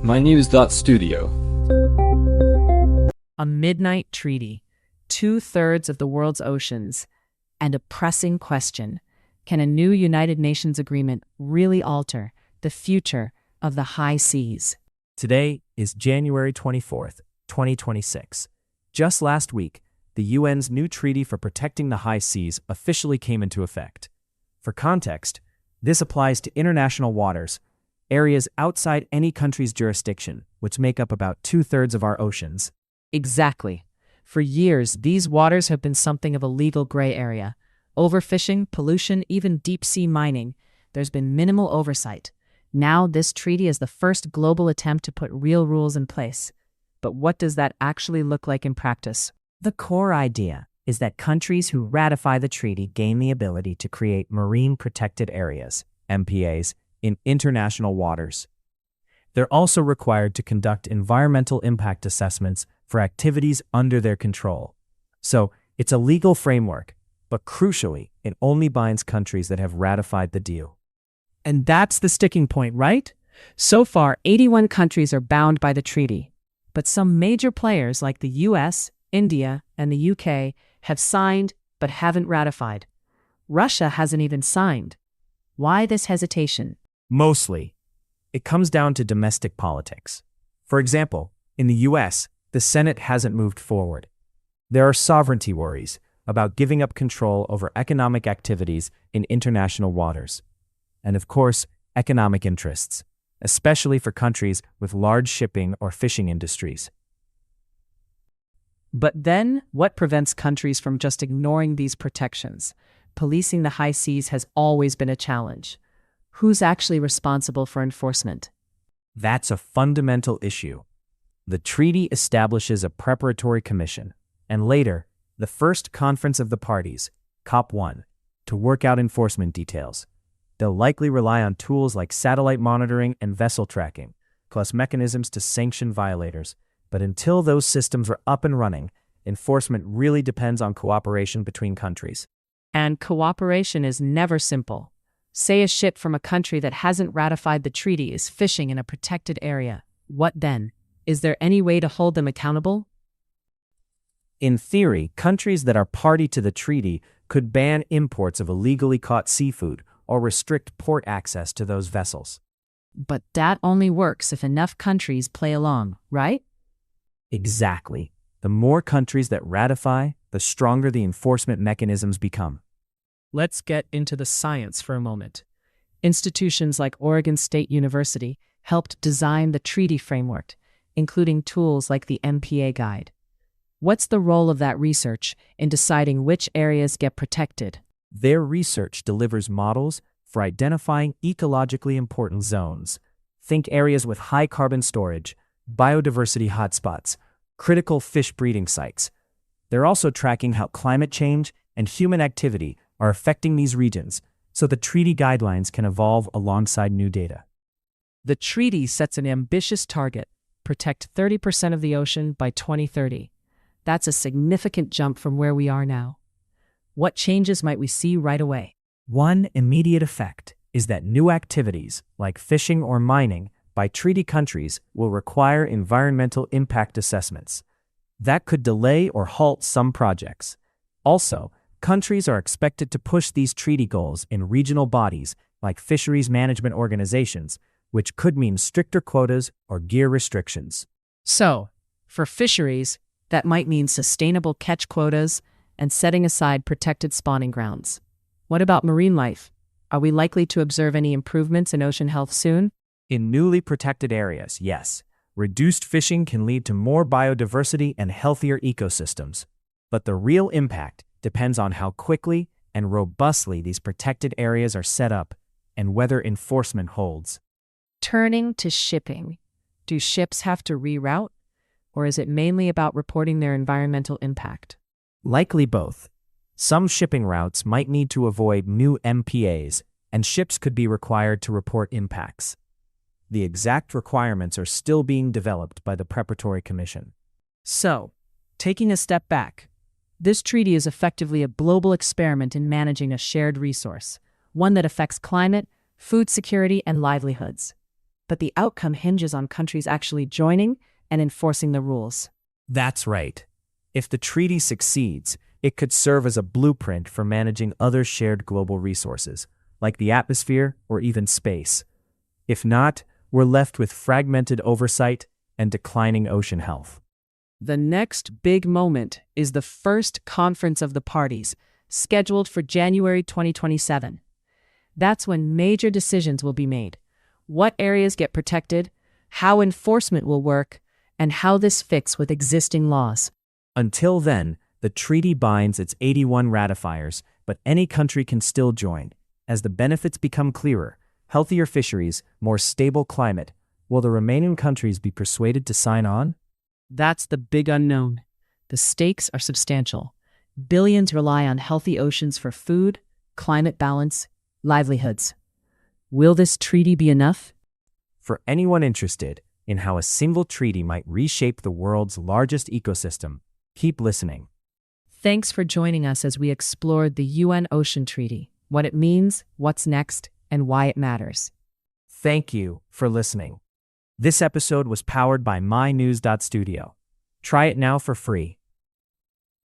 mynews.studio. A midnight treaty, 2/3 of the world's oceans, and a pressing question: can a new United Nations agreement really alter the future of the high seas? Today is January 24th, 2026. Just last week, the UN's new Treaty for Protecting the High Seas officially came into effect. For context, this applies to international waters, areas outside any country's jurisdiction, which make up about 2/3 of our oceans. Exactly. For years, these waters have been something of a legal gray area. Overfishing, pollution, even deep-sea mining. There's been minimal oversight. Now, this treaty is the first global attempt to put real rules in place. But what does that actually look like in practice? The core idea is that countries who ratify the treaty gain the ability to create marine protected areas, MPAs, in international waters. They're also required to conduct environmental impact assessments for activities under their control. So, it's a legal framework, but crucially, it only binds countries that have ratified the deal. And that's the sticking point, right? So far, 81 countries are bound by the treaty. But some major players like the US, India, and the UK have signed but haven't ratified. Russia hasn't even signed. Why this hesitation? Mostly, it comes down to domestic politics. For example, in the US, the Senate hasn't moved forward. There are sovereignty worries about giving up control over economic activities in international waters. And of course, economic interests, especially for countries with large shipping or fishing industries. But then, what prevents countries from just ignoring these protections? Policing the high seas has always been a challenge. Who's actually responsible for enforcement? That's a fundamental issue. The treaty establishes a preparatory commission, and later, the first conference of the parties, COP1, to work out enforcement details. They'll likely rely on tools like satellite monitoring and vessel tracking, plus mechanisms to sanction violators. But until those systems are up and running, enforcement really depends on cooperation between countries. And cooperation is never simple. Say a ship from a country that hasn't ratified the treaty is fishing in a protected area. What then? Is there any way to hold them accountable? In theory, countries that are party to the treaty could ban imports of illegally caught seafood or restrict port access to those vessels. But that only works if enough countries play along, right? Exactly. The more countries that ratify, the stronger the enforcement mechanisms become. Let's get into the science for a moment. Institutions like Oregon State University helped design the treaty framework, including tools like the MPA Guide. What's the role of that research in deciding which areas get protected? Their research delivers models for identifying ecologically important zones. Think areas with high carbon storage, biodiversity hotspots, critical fish breeding sites. They're also tracking how climate change and human activity are affecting these regions, so the treaty guidelines can evolve alongside new data. The treaty sets an ambitious target: protect 30% of the ocean by 2030. That's a significant jump from where we are now. What changes might we see right away? One immediate effect is that new activities, like fishing or mining, by treaty countries will require environmental impact assessments. That could delay or halt some projects. Also, countries are expected to push these treaty goals in regional bodies like fisheries management organizations, which could mean stricter quotas or gear restrictions. So, for fisheries, that might mean sustainable catch quotas and setting aside protected spawning grounds. What about marine life? Are we likely to observe any improvements in ocean health soon? In newly protected areas, yes. Reduced fishing can lead to more biodiversity and healthier ecosystems. But the real impact depends on how quickly and robustly these protected areas are set up and whether enforcement holds. Turning to shipping, do ships have to reroute, or is it mainly about reporting their environmental impact? Likely both. Some shipping routes might need to avoid new MPAs, and ships could be required to report impacts. The exact requirements are still being developed by the Preparatory Commission. So, taking a step back, this treaty is effectively a global experiment in managing a shared resource, one that affects climate, food security, and livelihoods. but the outcome hinges on countries actually joining and enforcing the rules. That's right. If the treaty succeeds, it could serve as a blueprint for managing other shared global resources, like the atmosphere or even space. If not, we're left with fragmented oversight and declining ocean health. The next big moment is the first conference of the parties, scheduled for January 2027. That's when major decisions will be made. What areas get protected, how enforcement will work, and how this fits with existing laws. Until then, the treaty binds its 81 ratifiers, but any country can still join. As the benefits become clearer, healthier fisheries, more stable climate, will the remaining countries be persuaded to sign on? That's the big unknown. The stakes are substantial. Billions rely on healthy oceans for food, climate balance, livelihoods. Will this treaty be enough? For anyone interested in how a single treaty might reshape the world's largest ecosystem, keep listening. Thanks for joining us as we explored the UN Ocean Treaty, what it means, what's next, and why it matters. Thank you for listening. This episode was powered by mynews.studio. Try it now for free.